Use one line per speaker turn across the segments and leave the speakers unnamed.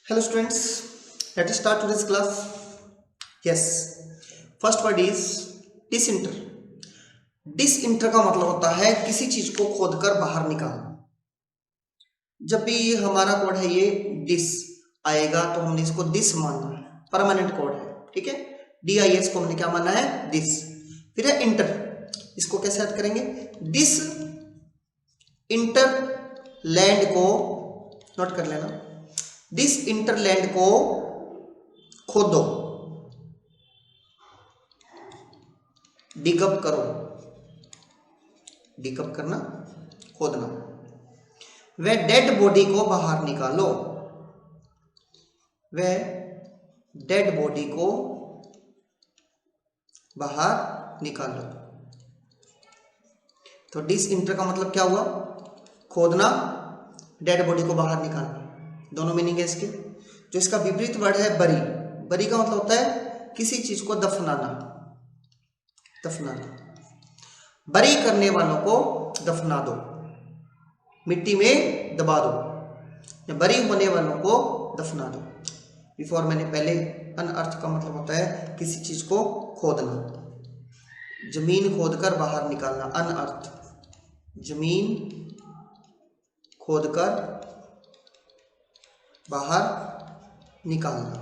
Hello students, let us start today's class. Yes, first word is disinter. डिसइंटर का मतलब होता है किसी चीज को खोदकर बाहर निकालना। जब भी हमारा कोड है ये डिस आएगा तो हमने इसको दिस मानना है, परमानेंट कोड है, ठीक है। DIS को हमने क्या माना है, दिस। फिर है इंटर, इसको कैसे याद करेंगे, दिस इंटर लैंड को नोट कर लेना, दिस इंटरलैंड को खोदो, डिगअप करो, डिगअप करना, खोदना। वह डेड बॉडी को बाहर निकालो, वह डेड बॉडी को बाहर निकालो। तो डिस इंटर का मतलब क्या हुआ, खोदना, डेड बॉडी को बाहर निकालना, दोनों मीनिंग है इसके। जो इसका विपरीत वर्ड है बरी, बरी का मतलब होता है किसी चीज को दफनाना, दफनाना। बरी करने वालों को दफना दो, मिट्टी में दबा दो, बरी होने वालों को दफना दो। बिफोर मैंने पहले अनअर्थ का मतलब होता है किसी चीज को खोदना, जमीन खोदकर बाहर निकालना, अनअर्थ, जमीन खोदकर बाहर निकालना,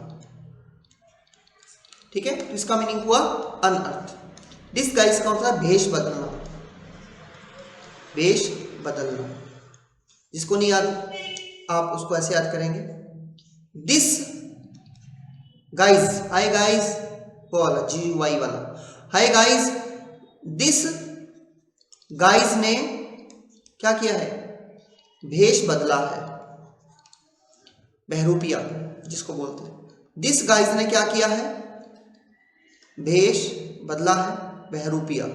ठीक है। तो इसका मीनिंग हुआ अनअर्थ। डिसगाइज का मतलब भेष बदलना, भेष बदलना। जिसको नहीं याद आप उसको ऐसे याद करेंगे, दिस गाइज, हाय गाइज वो वाला GUI वाला, हाय गाइज, दिस गाइज ने क्या किया है, भेष बदला है, बहरूपिया जिसको बोलते हैं। दिस गाइज ने क्या किया है, भेष बदला है, बहरूपिया।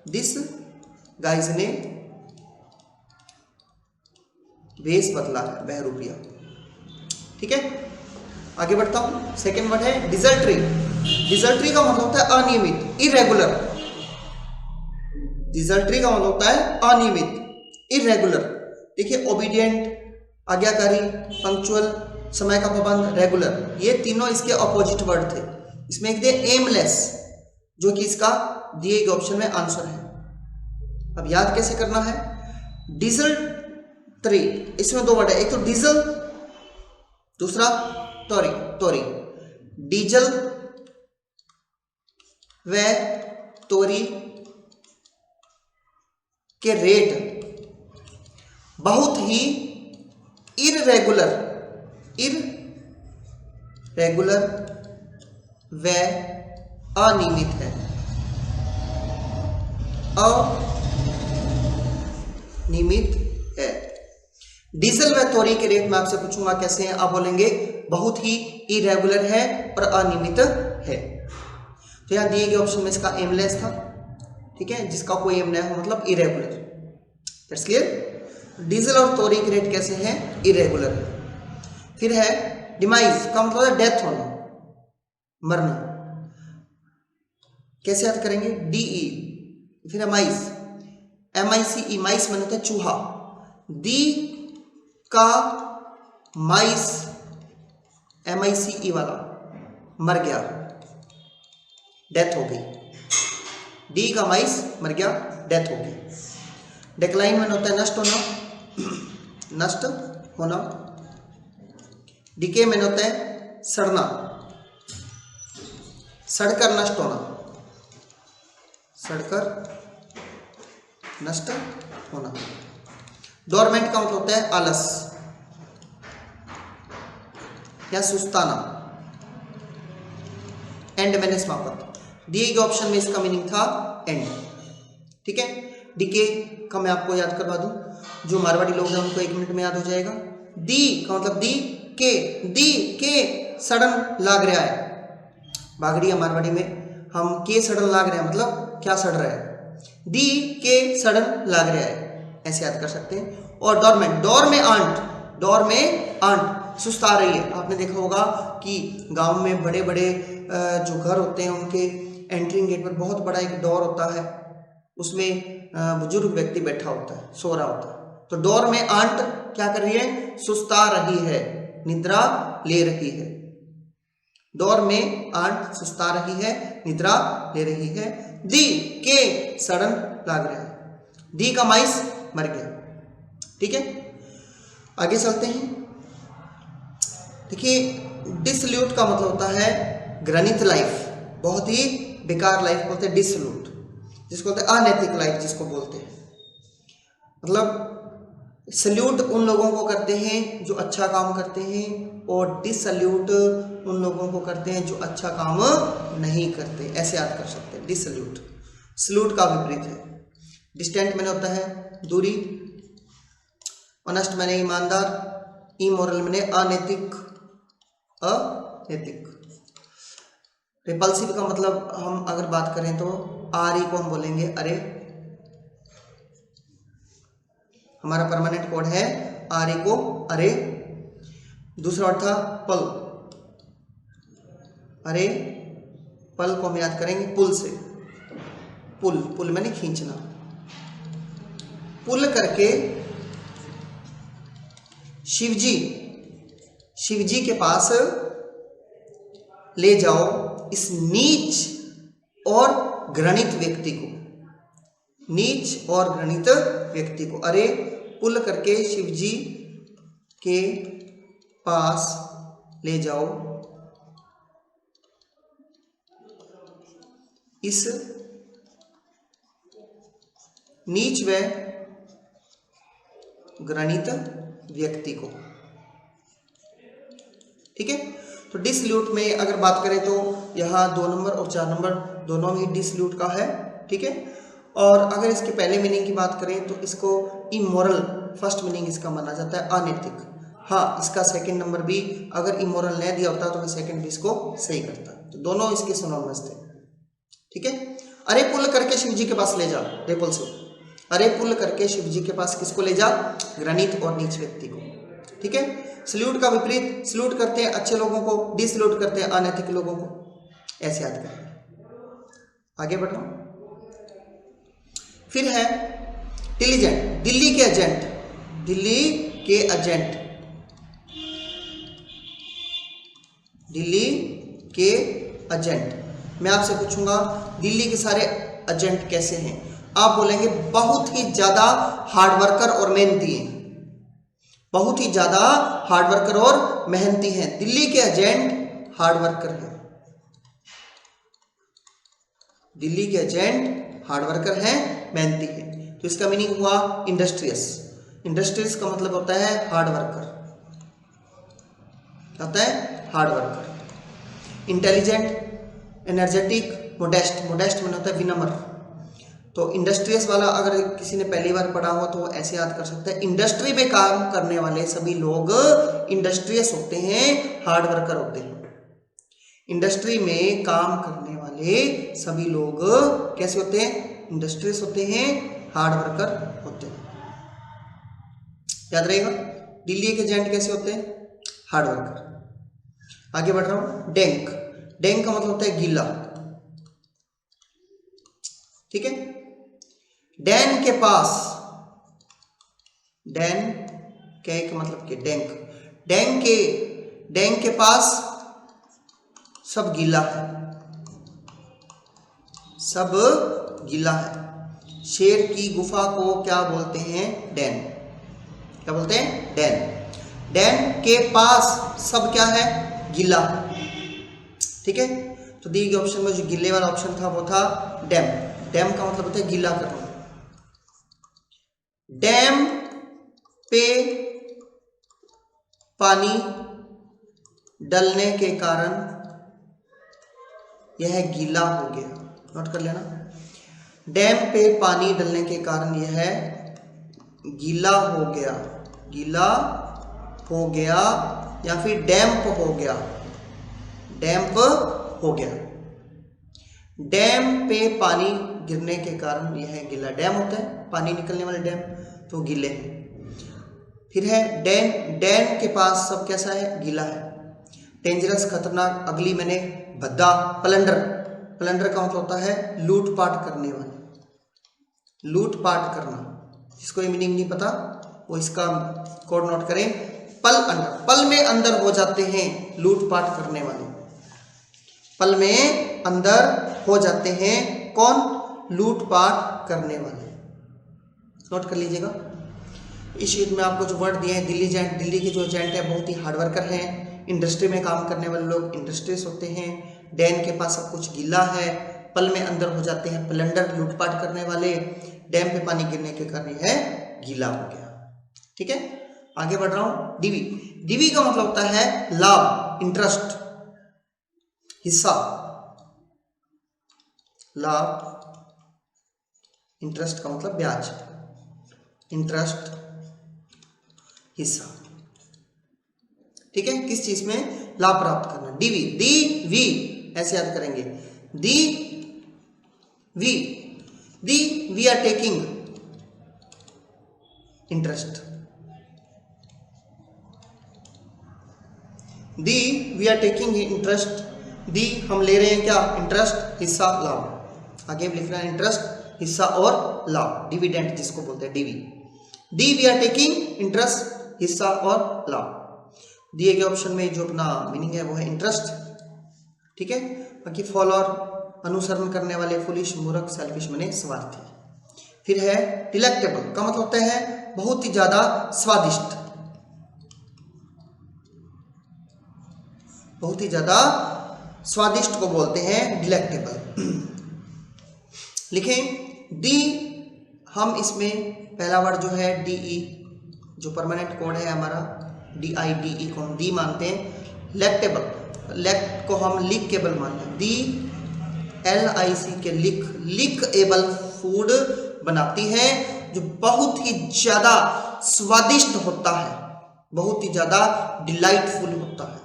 दिस गाइज ने भेष बदला है, बहरूपिया, ठीक है। आगे बढ़ता हूं, सेकेंड वर्ड है डिजल्ट्री। डिजल्ट्री का मतलब होता है अनियमित, इरेगुलर। डिजल्ट्री का मतलब होता है अनियमित, इरेगुलर। देखिए ओबीडियंट, आज्ञाकारी, पंक्चुअल, समय का पाबंद, रेगुलर, ये तीनों इसके ऑपोजिट वर्ड थे। इसमें एक दे एमलेस, जो कि इसका दिए गए ऑप्शन में आंसर है। अब याद कैसे करना है, डीजल ट्री, इसमें दो वर्ड है, एक तो डीजल, दूसरा तोरी, तोरी। डीजल व तोरी के रेट बहुत ही इरेगुलर, इरेगुलर व अनियमित है, अनियमित है। डीजल व तोरी के रेट में आपसे पूछूंगा कैसे हैं, आप बोलेंगे बहुत ही इरेगुलर है और अनियमित है। तो यहां दिए गए ऑप्शन में इसका एमलेस था, ठीक है, जिसका कोई एम नहीं हो मतलब इरेगुलर। That's clear. डीजल और तोरी के रेट कैसे हैं, इरेगुलर। फिर है डिमाइज का मतलब है डेथ होना, मरना। कैसे याद करेंगे, DE। फिर है माइस, MICE, माइस मैंने होता है चूहा। दी का माइस, MICE वाला, मर गया, डेथ हो गई। डी का माइस मर गया, डेथ हो गई। डिक्लाइन मैंने होता है नष्ट होना, नष्ट होना। डिके मैंने होता है सड़ना, सड़कर नष्ट होना, सड़कर नष्ट होना। डोरमेंट का मतलब होता है आलस या सुस्ताना। एंड मैंने समाप्त, दिए गए ऑप्शन में इसका मीनिंग था एंड, ठीक है। डीके का मैं आपको याद करवा दूं, जो मारवाड़ी लोग हैं उनको 1 मिनट में याद हो जाएगा। दी का मतलब दी के सड़न लाग रहा है, बागड़ी मारवाड़ी में हम के सड़न लाग रहे हैं मतलब क्या सड़ रहा है, दी के सड़न लाग रहा है, ऐसे याद कर सकते हैं। और डोरमेंट, डोर में आंट, डोर में आंट, सुस्ता रही है। आपने देखा होगा कि गांव में बड़े बड़े जो घर होते हैं उनके एंट्रिंग गेट पर बहुत बड़ा एक डोर होता है, उसमें बुजुर्ग व्यक्ति बैठा होता है, सो रहा होता है, तो डोर में आंट क्या कर रही है? सुस्ता रही है, निद्रा ले रही है। डोर में आंट सुस्ता रही है, निद्रा ले रही है। दी के सड़न लाग रहा है, दी का माइस मर गया। ठीक है, आगे चलते हैं। देखिए डिसल्यूट का मतलब होता है घृणित लाइफ, बहुत ही बेकार लाइफ बोलते हैं डिसल्यूट, जिसको बोलते हैं अनैतिक लाइफ जिसको बोलते हैं। मतलब सल्यूट उन लोगों को करते हैं जो अच्छा काम करते हैं, और डिसल्यूट उन लोगों को करते हैं जो अच्छा काम नहीं करते। ऐसे याद कर सकते हैं डिसल्यूट। सल्यूट का विपरीत है। डिस्टेंट मैंने होता है दूरी, ऑनेस्ट मैंने ईमानदार, इमोरल मैंने अनैतिक, अनैतिक। रिपल्सिव का मतलब हम अगर बात करें तो आर को हम बोलेंगे अरे, हमारा परमानेंट कोड है आर को अरे। दूसरा वर्ड था पल, अरे पल को हम याद करेंगे पुल से, पुल, पुल मैंने खींचना। पुल करके शिवजी, शिवजी के पास ले जाओ इस नीच और घृणित व्यक्ति को, नीच और घृणित व्यक्ति को। अरे पुल करके शिवजी के पास ले जाओ इस नीच व घृणित व्यक्ति को। ठीक है, तो डिसल्यूट में अगर बात करें तो यहाँ 2 नंबर और 4 नंबर दोनों ही डिसल्यूट का है। ठीक है, और अगर इसके पहले मीनिंग की बात करें तो इसको इमोरल फर्स्ट मीनिंग इसका माना जाता है, अनैतिक। हाँ, इसका सेकंड नंबर भी अगर इमोरल नहीं दिया होता तो मैं सेकंड भी इसको सही करता, तो दोनों इसके सिनोनिमस थे। ठीक है, अरे पुल करके शिवजी के पास ले जा, रिपल्सिव। अरे पुल करके शिवजी के पास किसको ले जा? घृणित और नीच व्यक्ति को। ठीक है, सल्यूट का विपरीत, सल्यूट करते हैं अच्छे लोगों को, डिसल्यूट करते हैं अनैतिक लोगों को। ऐसे याद करें। आगे बढ़ रहा हूं। फिर है डिलीजेंट, दिल्ली के एजेंट, दिल्ली के एजेंट, दिल्ली के एजेंट। मैं आपसे पूछूंगा दिल्ली के सारे एजेंट कैसे हैं? आप बोलेंगे बहुत ही ज्यादा हार्ड वर्कर और मेहनती हैं, बहुत ही ज्यादा हार्ड वर्कर और मेहनती हैं। दिल्ली के एजेंट हार्ड वर्कर हैं, दिल्ली के एजेंट हार्ड वर्कर हैं, मेहनती हैं। तो इसका मीनिंग हुआ इंडस्ट्रियस। इंडस्ट्रियस का मतलब होता है हार्ड वर्कर, होता है hard worker. Intelligent, energetic, modest, modest में होता है विनम्र। तो इंडस्ट्रियस वाला अगर किसी ने पहली बार पढ़ा हो तो ऐसे याद कर सकते हैं, इंडस्ट्री में काम करने वाले सभी लोग इंडस्ट्रियस होते हैं, हार्ड वर्कर होते हैं। इंडस्ट्री में काम करने वाले सभी लोग कैसे होते हैं? इंडस्ट्रियस होते हैं, हार्ड वर्कर होते हैं। याद रहेगा। दिल्ली के एजेंट कैसे होते हैं? Hard worker. आगे बढ़ रहा हूं। डैंक, डैंक का मतलब होता है गीला। ठीक है, डैन के पास, डैन के मतलब के डैंक, डैंक के पास सब गीला है, सब गीला है। शेर की गुफा को क्या बोलते हैं? डैन। क्या बोलते हैं? डैन। डैन के पास सब क्या है? गीला। ठीक है, तो दिए गए ऑप्शन में जो गिल्ले वाला ऑप्शन था वो था डैम। डैम का मतलब होता है गीला करना। डैम पे पानी डलने के कारण यह गीला हो गया। नोट कर लेना, डैम पे पानी डलने के कारण यह गीला हो गया, गीला हो गया, या फिर डैम्प हो गया, डैम्प हो गया। डैम पे पानी गिरने के कारण यह गीला, डैम होता है पानी निकलने वाले डैम, तो गीले हैं। फिर है डैन, डैन के पास सब कैसा है? गीला है। डेंजरस, खतरनाक, अगली मैंने भद्दा, प्लंडर, प्लंडर का मतलब होता है लूटपाट करने वाले, लूटपाट करना। जिसको ये मीनिंग नहीं पता वो इसका कोड नोट करें, पल अंडर, पल में अंदर हो जाते हैं लूटपाट करने वाले, पल में अंदर हो जाते हैं कौन, लूटपाट करने वाले। नोट कर लीजिएगा। इस शीट में आपको जो वर्ड दिए हैं, दिल्ली जेंट, दिल्ली के जो एजेंट है बहुत ही हार्डवर्कर हैं, इंडस्ट्री में काम करने वाले लोग इंडस्ट्रियस होते हैं, डैम के पास सब कुछ गीला है, पल में अंदर हो जाते हैं प्लंडर, लूटपाट करने वाले, डैम पे पानी गिरने के कारण है गीला हो गया। ठीक है, आगे बढ़ रहा हूं। डीवी, डीवी का मतलब होता है लाभ, इंटरेस्ट, हिस्सा, लाभ, इंटरेस्ट का मतलब ब्याज, इंटरेस्ट, हिस्सा। ठीक है, किस चीज में, लाभ प्राप्त करना। डीवी, दी वी ऐसे याद करेंगे, the we are taking interest, the we are taking interest, दी हम ले रहे हैं क्या, इंटरेस्ट, हिस्सा, लाभ। आगे लिख रहे हैं इंटरेस्ट, हिस्सा और लाभ, डिविडेंड जिसको बोलते हैं डीवी। दी वी आर टेकिंग इंटरेस्ट, हिस्सा और लाभ। दिए गए ऑप्शन में जो अपना मीनिंग है वो है इंटरेस्ट। ठीक है, बाकी फॉलोअर, अनुसरण करने वाले, फुलिश, मूर्ख, सेल्फिश माने स्वार्थी। फिर है डिलेक्टेबल का मतलब होता है बहुत ही ज्यादा स्वादिष्ट, बहुत ही ज्यादा स्वादिष्ट को बोलते हैं डिलेक्टेबल। लिखें दी, हम इसमें पहला वर्ड जो है डीई, जो परमानेंट कोड है हमारा DIDE को हम दी मानते हैं। लेक्टेबल, लेक्ट को हम लिकेबल मानते हैं, दी LIC के लिकेबल फूड बनाती है जो बहुत ही ज्यादा स्वादिष्ट होता है, बहुत ही ज्यादा डिलाइटफुल होता है।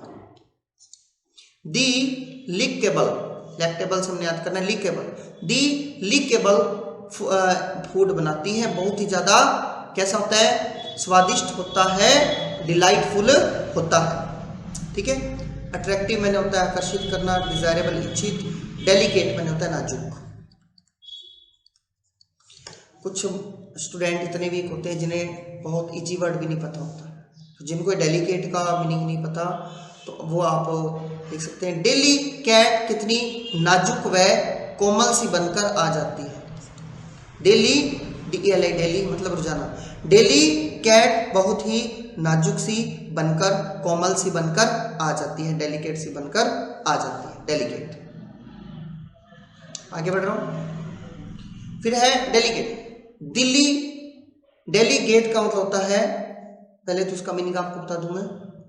दी लिकेबल, लेक्टेबल से हमने याद करना है लिकेबल, दी लिकेबल फूड बनाती है, बहुत ही ज्यादा कैसा होता है, स्वादिष्ट होता है, डिलाइटफुल होता है। ठीक है, अट्रैक्टिव मैंने होता है आकर्षित करना, डिजायरेबल इच्छित, डेलिकेट मैंने होता है नाजुक। कुछ स्टूडेंट इतने वीक होते हैं जिन्हें बहुत इजी वर्ड भी नहीं पता होता, तो जिनको डेलिकेट का मीनिंग नहीं पता तो वो आप देख सकते हैं। डेली कैट कितनी नाजुक व कोमल सी बनकर आ जाती है, डेली DELI डेली मतलब रोजाना, डेली कैट बहुत ही नाजुक सी बनकर, कोमल सी बनकर आ जाती है, डेलिकेट सी बनकर आ जाती है, डेलिकेट। आगे बढ़ रहा हूं। फिर है डेलीगेट, दिल्ली, डेलीगेट का मतलब होता है, पहले तो उसका मीनिंग आपको बता दूं मैं,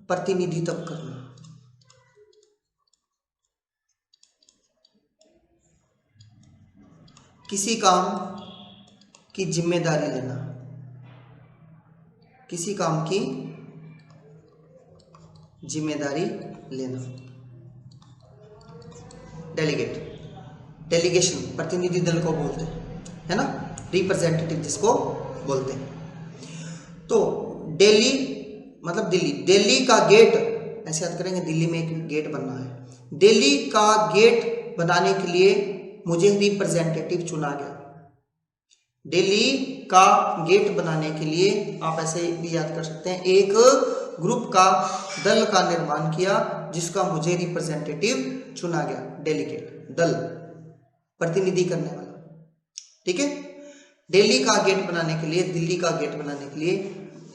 प्रतिनिधित्व करना, किसी काम की जिम्मेदारी लेना, किसी काम की जिम्मेदारी लेना, डेलीगेट। डेलीगेशन प्रतिनिधि दल को बोलते हैं, है ना, रिप्रेजेंटेटिव जिसको बोलते हैं। तो दिल्ली मतलब दिल्ली, दिल्ली का गेट ऐसे याद करेंगे, दिल्ली में एक गेट बनना है, दिल्ली का गेट बनाने के लिए मुझे रिप्रेजेंटेटिव चुना गया। दिल्ली का गेट बनाने के लिए आप ऐसे भी याद कर सकते हैं, एक ग्रुप का, दल का निर्माण किया जिसका मुझे रिप्रेजेंटेटिव चुना गया, डेलीगेट, दल, प्रतिनिधि करने वाला। ठीक है, दिल्ली का गेट बनाने के लिए, दिल्ली का गेट बनाने के लिए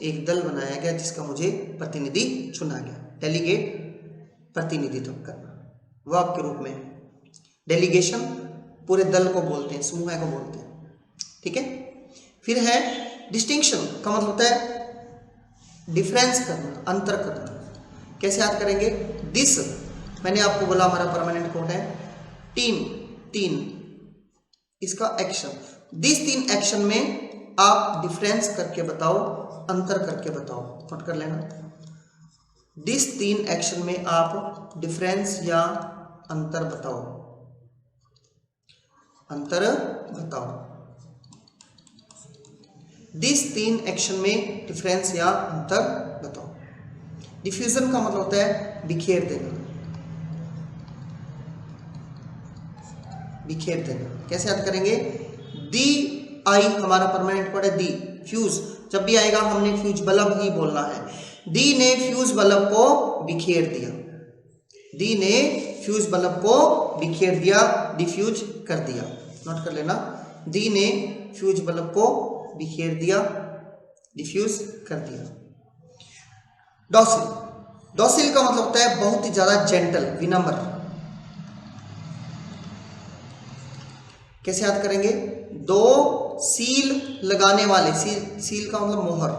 एक दल बनाया गया जिसका मुझे प्रतिनिधि चुना गया, डेलीगेट, प्रतिनिधित्व करना, वर्ब के रूप में। डेलीगेशन पूरे दल को बोलते हैं, समूह को बोलते हैं। ठीक है, फिर है डिस्टिंक्शन का मतलब होता है डिफरेंस करना, अंतर करना। कैसे याद करेंगे, दिस मैंने आपको बोला हमारा परमानेंट कोड है, तीन इसका एक्शन, दिस 3 एक्शन में आप डिफरेंस करके बताओ, अंतर करके बताओ, नोट कर लेना। दिस 3 एक्शन में आप डिफरेंस या अंतर बताओ, अंतर बताओ। दिस 3 एक्शन में डिफरेंस या अंतर बताओ। डिफ्यूजन का मतलब होता है बिखेर देना, बिखेर देना। कैसे याद करेंगे, दी आई हमारा परमानेंट वर्ड है दी। फ्यूज जब भी आएगा हमने फ्यूज बल्ब ही बोलना है। दी ने फ्यूज बल्ब को बिखेर दिया। दी ने फ्यूज बल्ब को बिखेर दिया, डिफ्यूज कर दिया। नोट कर लेना, दी ने फ्यूज बल्ब को बिखेर दिया, डिफ्यूज कर दिया। डॉसिल, डॉसिल का मतलब होता है बहुत ही ज्यादा जेंटल, विनम्र। कैसे याद करेंगे? दो सील लगाने वाले, सील का मतलब मोहर,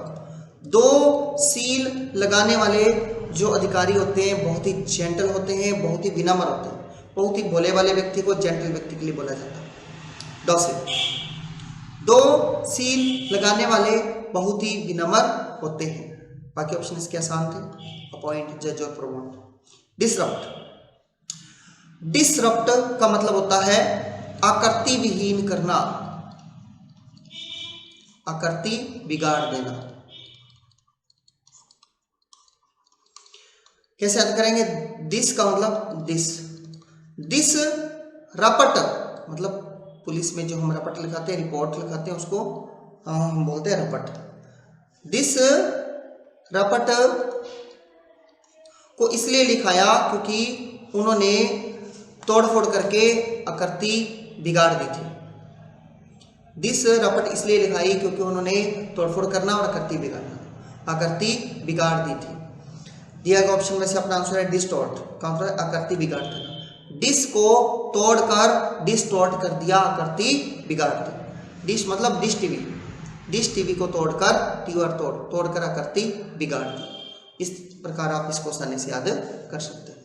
दो सील लगाने वाले जो अधिकारी होते हैं बहुत ही जेंटल होते हैं, बहुत ही विनम्र होते हैं। बहुत ही भोले वाले व्यक्ति को जेंटल व्यक्ति के लिए बोला जाता है डॉसिल। दो सील लगाने वाले बहुत ही विनम्र होते हैं। बाकी ऑप्शन इसके आसान थे, अपॉइंट, जज और प्रोमोट। डिसरप्ट, डिसरप्ट का मतलब होता है आकृति विहीन करना, आकृति बिगाड़ देना। कैसे याद करेंगे? दिस का मतलब दिस, दिस रपट मतलब पुलिस में जो हम रपट लिखाते हैं, रिपोर्ट लिखाते हैं, उसको हम बोलते हैं रपट। दिस रपट को इसलिए लिखाया क्योंकि उन्होंने तोड़फोड़ करके आकृति बिगाड़ दी थी। दिस रपट इसलिए लिखाई क्योंकि उन्होंने तोड़फोड़ करना और आकृति बिगाड़ना, आकृति बिगाड़ दी थी। दिया गया ऑप्शन में से अपना आंसर है डिस्टॉर्ट का मतलब आकृति बिगाड़ देना। डिश को तोड़कर डिस्टॉर्ट कर दिया, आकृति बिगाड़ दी। डिश मतलब डिश टीवी, डिश टीवी को तोड़कर, टीवर तोड़कर आकृति बिगाड़ दी। इस प्रकार आप इसको आसानी से याद कर सकते हैं।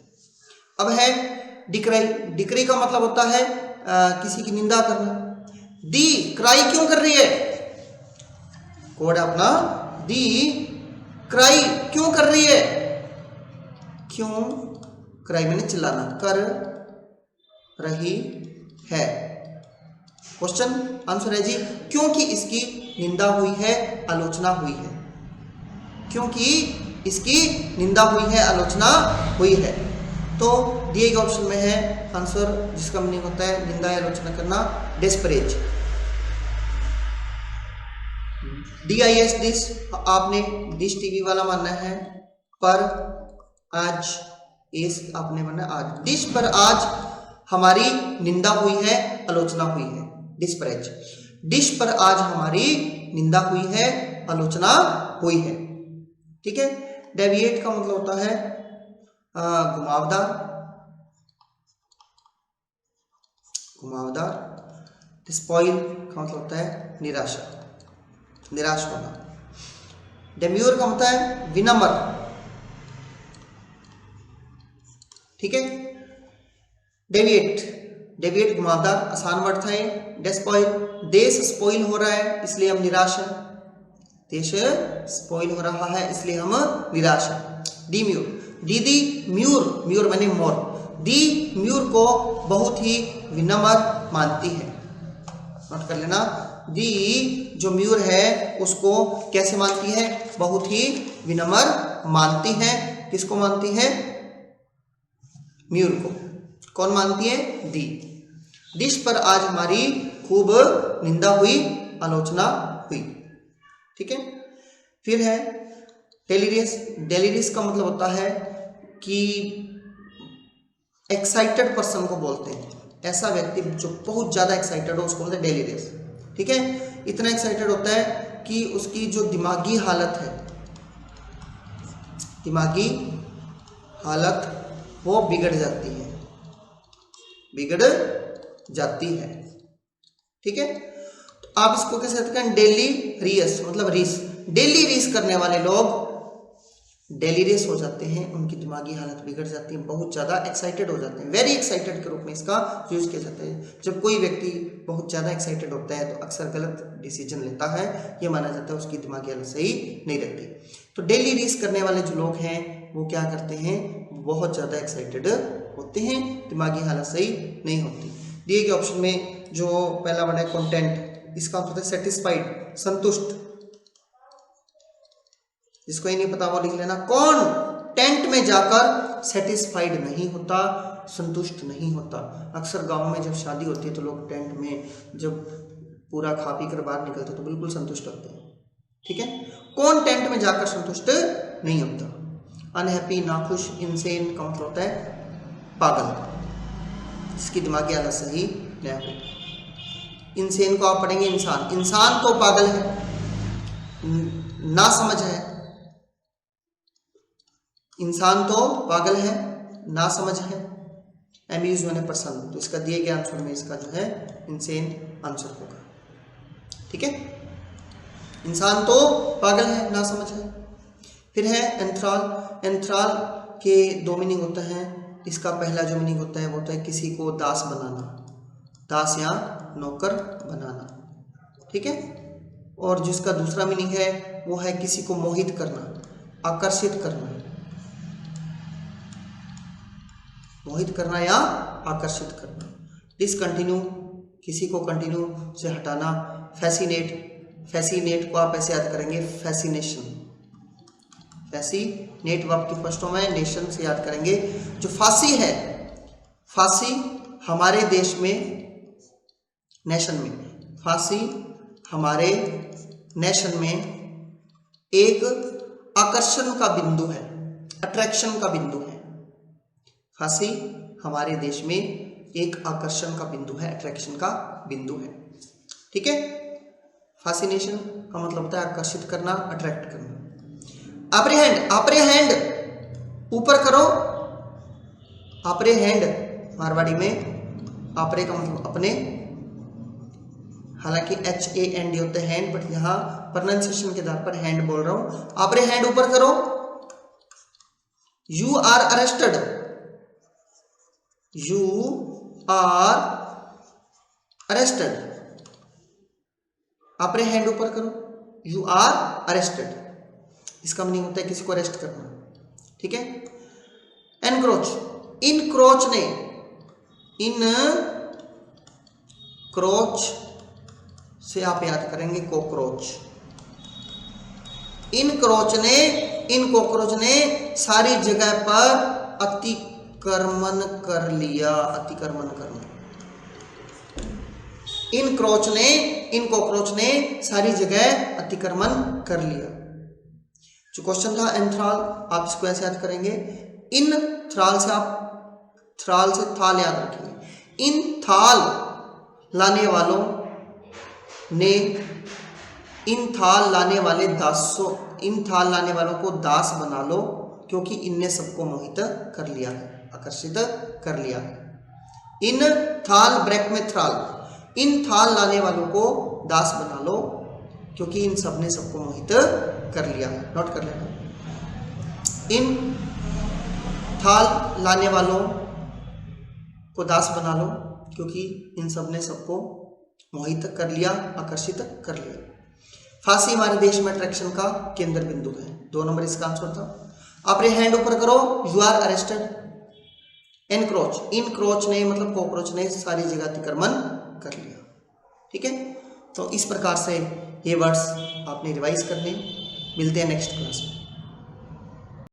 अब है डिक्राई। डिक्राई का मतलब होता है किसी की निंदा करना। दी क्राई क्यों कर रही है? कोड अपना, दी क्राई क्यों कर रही है? क्यों क्राई मैंने चिल्लाना, कर रही है। क्वेश्चन आंसर है जी क्योंकि इसकी निंदा हुई है, आलोचना हुई है। क्योंकि इसकी निंदा हुई है, आलोचना हुई है। तो दिए गए ऑप्शन में है आंसर जिसका मीनिंग होता है निंदा या आलोचना करना, डिस्परेज। DIS डिश, आपने डिश टीवी वाला मानना है, पर आज इस आपने माना आज। डिश पर आज हमारी निंदा हुई है, आलोचना हुई है, डिस्परेज। डिश पर आज हमारी निंदा हुई है, आलोचना हुई है। ठीक है। डेविएट का मतलब होता है घुमावदार, घुमावदार। स्पॉइल का मतलब होता है निराशा, निराश होना। डेम्यूर का मतलब है विनम्र। ठीक है। डेविएट, डेविएट घुमावदार, आसान वर्ड था ये। डेस्पॉइल, देश स्पॉइल हो रहा है इसलिए हम निराश हैं, देश स्पॉइल हो रहा है इसलिए हम निराश हैं। डीम्यूर, दीदी म्यूर, म्यूर माने मोर, दी म्यूर को बहुत ही विनम्र मानती है। नोट कर लेना, दी जो म्यूर है उसको कैसे मानती है? बहुत ही विनम्र मानती है। किसको मानती है? म्यूर को। कौन मानती है? दी। डिश पर आज हमारी खूब निंदा हुई, आलोचना हुई। ठीक है। फिर है डेलिरियस। डेलिरियस का मतलब होता है कि एक्साइटेड पर्सन को बोलते हैं, ऐसा व्यक्ति जो बहुत ज्यादा एक्साइटेड हो उसको बोलते हैं डेलिरियस। ठीक है। इतना एक्साइटेड होता है कि उसकी जो दिमागी हालत है, दिमागी हालत वो बिगड़ जाती है, बिगड़ जाती है। ठीक है। तो आप इसको कैसे कहते हैं? डेली रियस मतलब रीस, डेली रीस करने वाले लोग डेलीरियस हो जाते हैं, उनकी दिमागी हालत बिगड़ जाती है, बहुत ज़्यादा एक्साइटेड हो जाते हैं। वेरी एक्साइटेड के रूप में इसका यूज किया जाता है। जब कोई व्यक्ति बहुत ज़्यादा एक्साइटेड होता है तो अक्सर गलत डिसीजन लेता है, ये माना जाता है उसकी दिमागी हालत सही नहीं रहती। तो डेली रीस करने वाले जो लोग हैं वो क्या करते हैं? बहुत ज़्यादा एक्साइटेड होते हैं, दिमागी हालत सही नहीं होती। दिए गए ऑप्शन में जो पहला वर्ड है कंटेंट, इसका मतलब सेटिस्फाइड, संतुष्ट। जिसको ये नहीं पता वो लिख लेना, कौन टेंट में जाकर सेटिस्फाइड नहीं होता, संतुष्ट नहीं होता। अक्सर गांव में जब शादी होती है तो लोग टेंट में जब पूरा खा पी कर बाहर निकलते तो बिल्कुल संतुष्ट होते हैं, ठीक है। कौन टेंट में जाकर संतुष्ट नहीं होता? अनहैप्पी, नाखुश, इनसेन का मतलब होता है पागल। इसकी दिमागी हालत सही नहीं होती। इनसेन को आप पढ़ेंगे इंसान, इंसान तो पागल है, ना समझ है। इंसान तो पागल है, ना समझ है। एम्यूज होने पसंद, तो इसका दिए गए आंसर में इसका जो है इंसेन आंसर होगा, ठीक है। इंसान तो पागल है, ना समझ है। फिर है एंथ्राल। एंथ्राल के दो मीनिंग होते हैं। इसका पहला जो मीनिंग होता है वो होता है किसी को दास बनाना, दास या नौकर बनाना, ठीक है। और जिसका दूसरा मीनिंग है वो है किसी को मोहित करना, आकर्षित करना, मोहित करना या आकर्षित करना। डिसकंटिन्यू, किसी को कंटिन्यू से हटाना। फैसिनेट, फैसिनेट को आप ऐसे याद करेंगे फैसिनेशन, फैसिनेट वो आपकी फर्स्ट फॉर्म है, नेशन से याद करेंगे। जो फांसी है, फांसी हमारे देश में, नेशन में, फांसी हमारे नेशन में एक आकर्षण का बिंदु है, अट्रैक्शन का बिंदु है। फांसी हमारे देश में एक आकर्षण का बिंदु है, अट्रैक्शन का बिंदु है, ठीक है। फासिनेशन का मतलब होता है आकर्षित करना, अट्रैक्ट करना। अप्रीहेंड, अप्रीहेंड ऊपर करो, अप्रीहेंड मारवाड़ी में आपरे का मतलब अपने, हालांकि HAND होते हैं हैंड, बट यहां प्रोनाउंसिएशन के आधार पर हैंड बोल रहा हूं। अप्रीहेंड ऊपर करो। You are arrested, you are arrested. Apprehend ऊपर करो, यू आर अरेस्टेड। इसका मीनिंग होता है किसी को अरेस्ट करना, ठीक है। एनक्रोच, इनक्रोच ने, इन क्रोच से आप याद करेंगे कॉकरोच। इनक्रोच ने, इन कॉकरोच ने सारी जगह पर अतिक्रमण कर लिया, अतिक्रमण करना। इनक्रोच ने, इन कॉकरोच ने सारी जगह अतिक्रमण कर लिया। जो क्वेश्चन था एंथ्राल, आप इसको ऐसे याद करेंगे। इन थ्राल से आप थ्राल से थाल याद रखेंगे। इन थाल लाने वालों ने, इन थाल लाने वाले दासों, इन थाल लाने वालों को दास बना लो क्योंकि इनने सबको मोहित कर लिया है, आकर्षित कर लिया है। इन थाल ब्रैक में थ्राल, इन थाल लाने वालों को दास बना लो क्योंकि इन सब ने सबको मोहित कर लिया है। नोट कर लेना। इन थाल लाने वालों को दास बना लो क्योंकि इन सब ने सबको मोहित कर लिया, आकर्षित कर लिया। फांसी हमारे देश में अट्रैक्शन का केंद्र बिंदु है। 2 नंबर इसका आंसर था। अपने हैंड ऊपर करो, you are arrested. Encroach, encroach ने मतलब कॉकरोच ने सारी जगह अतिक्रमण कर लिया, ठीक है। तो इस प्रकार से ये वर्ड्स आपने रिवाइज करने। मिलते हैं नेक्स्ट क्लास में।